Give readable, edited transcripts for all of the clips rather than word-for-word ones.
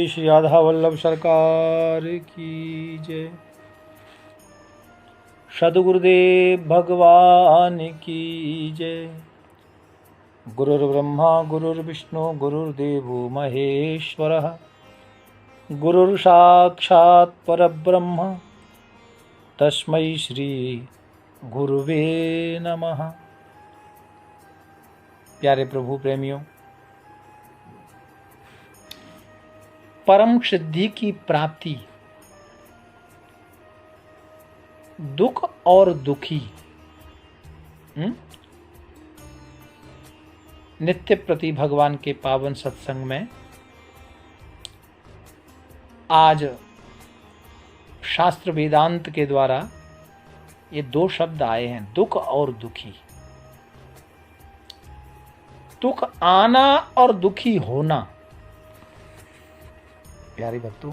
श्री राधा वल्लभ सरकार की जय। सद्गुरुदेव भगवान की जय। गुरुर्ब्रह्मा गुरुर्विष्णु गुरुर्देवो महेश्वरः। गुरुर्साक्षात् परब्रह्म तस्मै श्री गुरुवे नमः। प्यारे प्रभु प्रेमियों, परम सिद्धि की प्राप्ति दुख और दुखी नित्य प्रति भगवान के पावन सत्संग में आज शास्त्र वेदांत के द्वारा ये दो शब्द आए हैं, दुख और दुखी। दुख आना और दुखी होना। प्यारे भक्तों,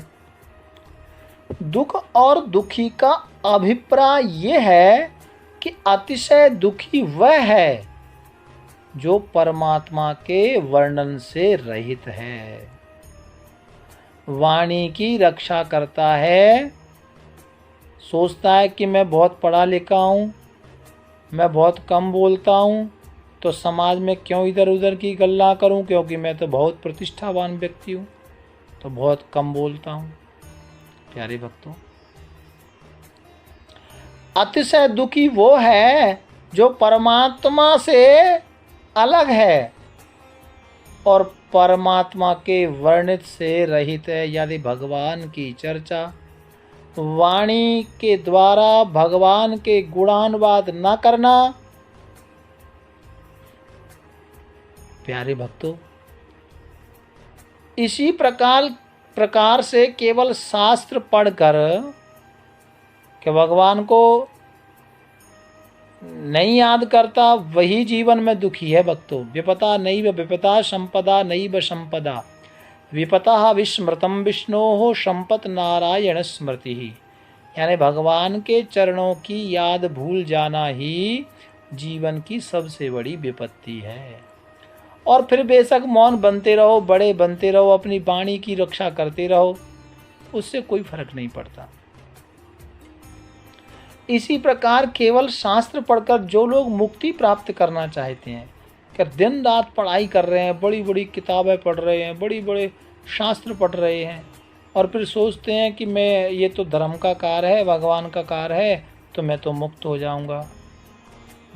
दुख और दुखी का अभिप्राय यह है कि अतिशय दुखी वह है जो परमात्मा के वर्णन से रहित है, वाणी की रक्षा करता है, सोचता है कि मैं बहुत पढ़ा लिखा हूँ, मैं बहुत कम बोलता हूँ, तो समाज में क्यों इधर उधर की गल्ला करूँ, क्योंकि मैं तो बहुत प्रतिष्ठावान व्यक्ति हूँ, तो बहुत कम बोलता हूँ। प्यारे भक्तों, अतिशय दुखी वो है जो परमात्मा से अलग है और परमात्मा के वर्णित से रहित है। यदि भगवान की चर्चा वाणी के द्वारा भगवान के गुणानुवाद न करना। प्यारे भक्तों, इसी प्रकार से केवल शास्त्र पढ़कर कि भगवान को नहीं याद करता वही जीवन में दुखी है भक्तों। विपता नैव विपता संपदा नैव संपदा विपता विस्मृतम विष्णोः संपत् नारायण स्मृति। यानी भगवान के चरणों की याद भूल जाना ही जीवन की सबसे बड़ी विपत्ति है। और फिर बेशक मौन बनते रहो, बड़े बनते रहो, अपनी वाणी की रक्षा करते रहो, उससे कोई फर्क नहीं पड़ता। इसी प्रकार केवल शास्त्र पढ़कर जो लोग मुक्ति प्राप्त करना चाहते हैं, कि दिन रात पढ़ाई कर रहे हैं, बड़ी बड़ी किताबें पढ़ रहे हैं, बड़ी बड़े शास्त्र पढ़ रहे हैं, और फिर सोचते हैं कि मैं ये तो धर्म का कार्य है, भगवान का कार्य है, तो मैं तो मुक्त हो जाऊंगा।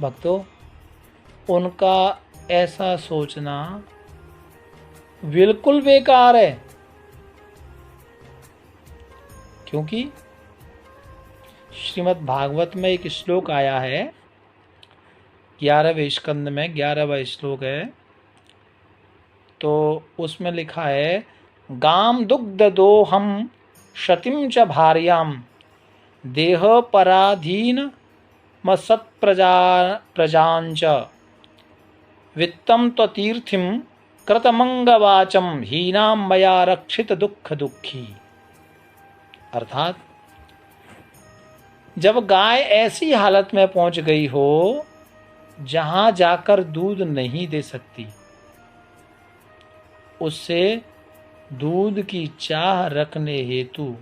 भक्तों, उनका ऐसा सोचना बिल्कुल बेकार है। क्योंकि श्रीमद् भागवत में एक श्लोक आया है, 11वें स्कंद में 11वां श्लोक है, तो उसमें लिखा है, गाम दुग्ध दोहम शतिम च भार्याम देह पराधीन मसत् प्रजांच वित्तम त्वतीर्थिम कृतमंगवाचम हीनाम मया रक्षित दुख दुखी। अर्थात जब गाय ऐसी हालत में पहुंच गई हो जहां जाकर दूध नहीं दे सकती, उससे दूध की चाह रखने हेतु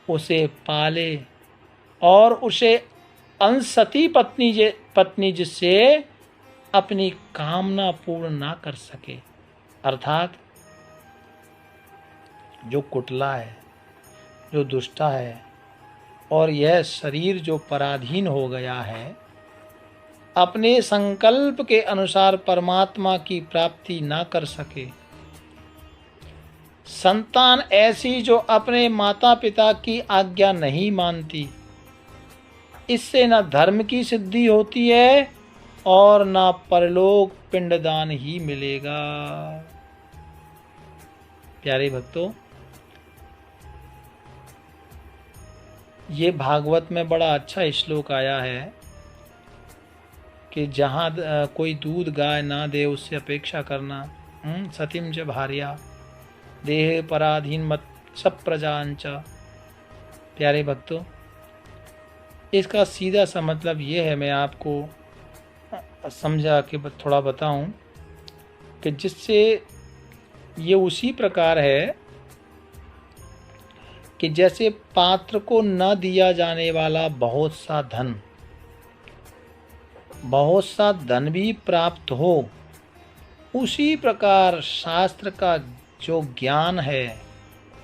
उसे पाले और उसे अनसती पत्नी जिससे अपनी कामना पूर्ण ना कर सके, अर्थात जो कुटिला है, जो दुष्टा है, और यह शरीर जो पराधीन हो गया है, अपने संकल्प के अनुसार परमात्मा की प्राप्ति ना कर सके, संतान ऐसी जो अपने माता पिता की आज्ञा नहीं मानती, इससे न धर्म की सिद्धि होती है और न परलोक पिंडदान ही मिलेगा। प्यारे भक्तों, ये भागवत में बड़ा अच्छा श्लोक आया है कि जहाँ कोई दूध गाय ना दे उससे अपेक्षा करना, सतिम च भार्या देह पराधीन मत सब प्रजांच। प्यारे भक्तों, इसका सीधा सा मतलब ये है, मैं आपको समझा के थोड़ा बताऊं कि जिससे ये उसी प्रकार है कि जैसे पात्र को न दिया जाने वाला बहुत सा धन भी प्राप्त हो, उसी प्रकार शास्त्र का जो ज्ञान है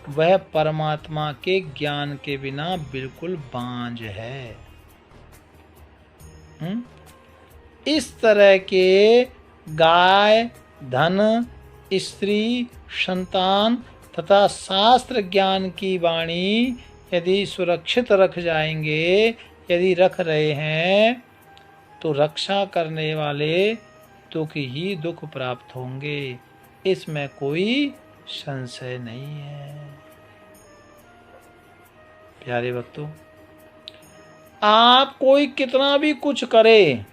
वह परमात्मा के ज्ञान के बिना बिल्कुल बांझ है। इस तरह के गाय, धन, स्त्री, संतान तथा शास्त्र ज्ञान की वाणी यदि सुरक्षित रख जाएंगे, यदि रख रहे हैं, तो रक्षा करने वाले दुख ही दुख प्राप्त होंगे, इसमें कोई संशय नहीं है। प्यारे भक्तों, आप कोई कितना भी कुछ करे,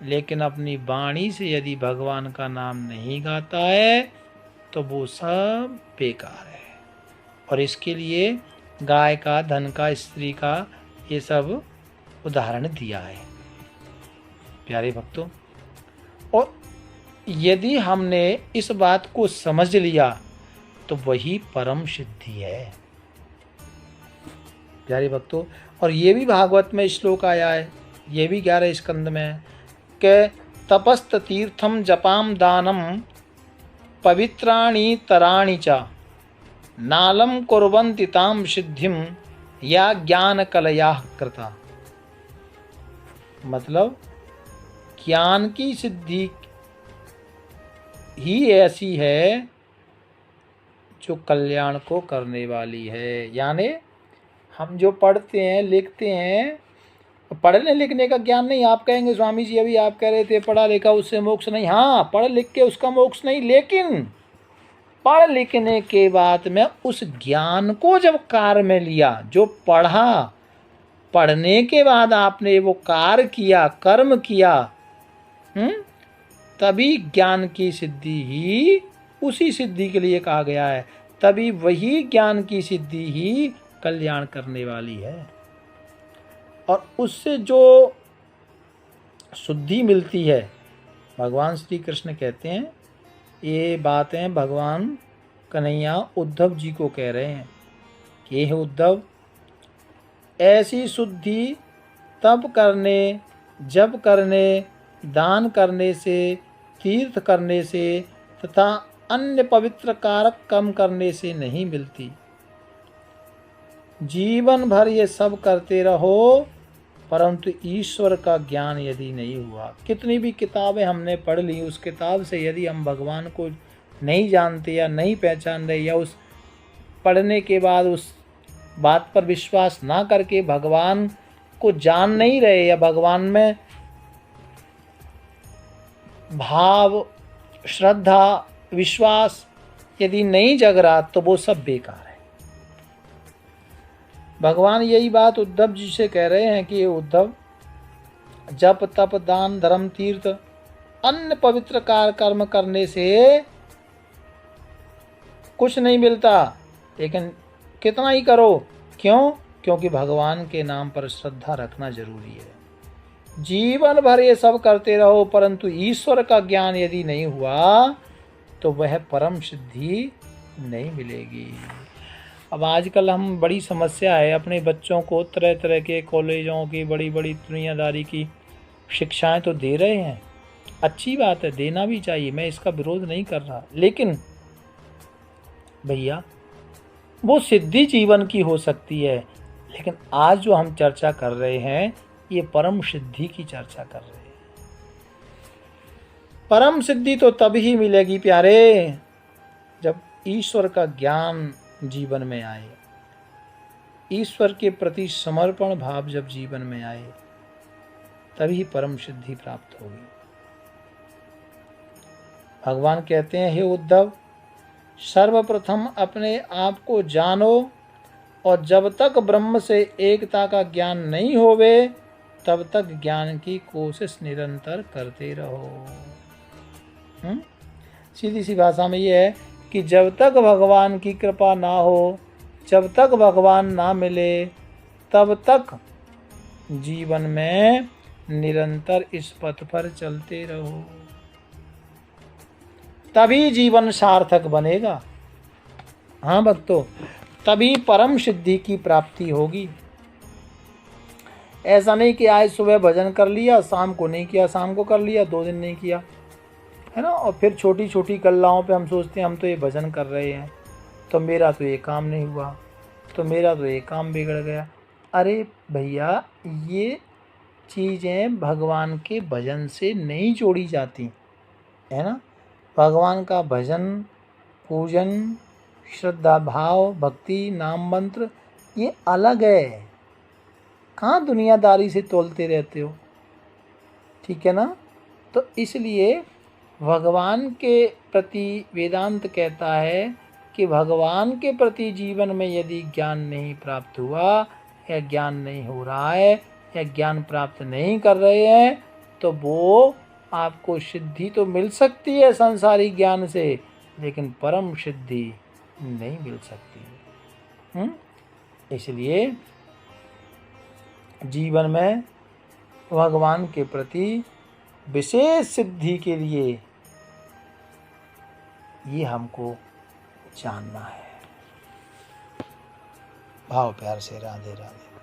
लेकिन अपनी वाणी से यदि भगवान का नाम नहीं गाता है तो वो सब बेकार है। और इसके लिए गाय का, धन का, स्त्री का, ये सब उदाहरण दिया है। प्यारे भक्तों, और यदि हमने इस बात को समझ लिया तो वही परम सिद्धि है। प्यारे भक्तों, और ये भी भागवत में श्लोक आया है, ये भी 11 स्कंद में है कि तपस्त तीर्थम जपाम दानम पवित्राणि तराणि च नालम कुर्वन्ति ताम सिद्धिम या ज्ञान कलया कृता। मतलब ज्ञान की सिद्धि ही ऐसी है जो कल्याण को करने वाली है। यानी हम जो पढ़ते हैं, लिखते हैं, पढ़ने लिखने का ज्ञान नहीं। आप कहेंगे स्वामी जी अभी आप कह रहे थे पढ़ा लिखा उससे मोक्ष नहीं। हाँ, पढ़ लिख के उसका मोक्ष नहीं, लेकिन पढ़ लिखने के बाद में उस ज्ञान को जब कार्य में लिया, जो पढ़ा, पढ़ने के बाद आपने वो कार्य किया, कर्म किया, तभी ज्ञान की सिद्धि ही उसी सिद्धि के लिए कहा गया है। तभी वही ज्ञान की सिद्धि ही कल्याण करने वाली है। और उससे जो शुद्धि मिलती है, भगवान श्री कृष्ण कहते हैं, ये बातें भगवान कन्हैया उद्धव जी को कह रहे हैं कि हे उद्धव, ऐसी शुद्धि तप करने, जप करने, दान करने से, तीर्थ करने से तथा अन्य पवित्र कारक कर्म करने से नहीं मिलती। जीवन भर ये सब करते रहो, परंतु ईश्वर का ज्ञान यदि नहीं हुआ, कितनी भी किताबें हमने पढ़ ली, उस किताब से यदि हम भगवान को नहीं जानते या नहीं पहचान रहे, या उस पढ़ने के बाद उस बात पर विश्वास ना करके भगवान को जान नहीं रहे, या भगवान में भाव, श्रद्धा, विश्वास यदि नहीं जग रहा, तो वो सब बेकार है। भगवान यही बात उद्धव जी से कह रहे हैं कि उद्धव, जप तप दान धर्म तीर्थ अन्य पवित्र कार्य कर्म करने से कुछ नहीं मिलता, लेकिन कितना ही करो। क्यों? क्योंकि भगवान के नाम पर श्रद्धा रखना जरूरी है। जीवन भर ये सब करते रहो, परंतु ईश्वर का ज्ञान यदि नहीं हुआ तो वह परम सिद्धि नहीं मिलेगी। अब आजकल हम बड़ी समस्या है, अपने बच्चों को तरह तरह के कॉलेजों की बड़ी बड़ी दुनियादारी की शिक्षाएं तो दे रहे हैं, अच्छी बात है, देना भी चाहिए, मैं इसका विरोध नहीं कर रहा, लेकिन भैया वो सिद्धि जीवन की हो सकती है। लेकिन आज जो हम चर्चा कर रहे हैं, ये परम सिद्धि की चर्चा कर रहे हैं। परम सिद्धि तो तभी मिलेगी प्यारे, जब ईश्वर का ज्ञान जीवन में आए, ईश्वर के प्रति समर्पण भाव जब जीवन में आए, तभी परम सिद्धि प्राप्त होगी। भगवान कहते हैं, हे उद्धव, सर्वप्रथम अपने आप को जानो, और जब तक ब्रह्म से एकता का ज्ञान नहीं होवे, तब तक ज्ञान की कोशिश निरंतर करते रहो। सीधी सी भाषा में ये है कि जब तक भगवान की कृपा ना हो, जब तक भगवान ना मिले, तब तक जीवन में निरंतर इस पथ पर चलते रहो, तभी जीवन सार्थक बनेगा। हाँ भक्तों, तभी परम सिद्धि की प्राप्ति होगी। ऐसा नहीं कि आज सुबह भजन कर लिया, शाम को नहीं किया, शाम को कर लिया, 2 दिन नहीं किया, है ना, और फिर छोटी छोटी कल्लाओं पे हम सोचते हैं हम तो ये भजन कर रहे हैं, तो मेरा तो ये काम नहीं हुआ, तो मेरा तो ये काम बिगड़ गया। अरे भैया, ये चीज़ें भगवान के भजन से नहीं जोड़ी जाती, है ना। भगवान का भजन, पूजन, श्रद्धा भाव, भक्ति, नाम मंत्र ये अलग है। कहाँ दुनियादारी से तोलते रहते हो, ठीक है ना। तो इसलिए भगवान के प्रति वेदांत कहता है कि भगवान के प्रति जीवन में यदि ज्ञान नहीं प्राप्त हुआ या ज्ञान नहीं हो रहा है या ज्ञान प्राप्त नहीं कर रहे हैं, तो वो आपको सिद्धि तो मिल सकती है संसारी ज्ञान से, लेकिन परम सिद्धि नहीं मिल सकती। इसलिए जीवन में भगवान के प्रति विशेष सिद्धि के लिए ये हमको जानना है। भाव प्यार से राधे राधे।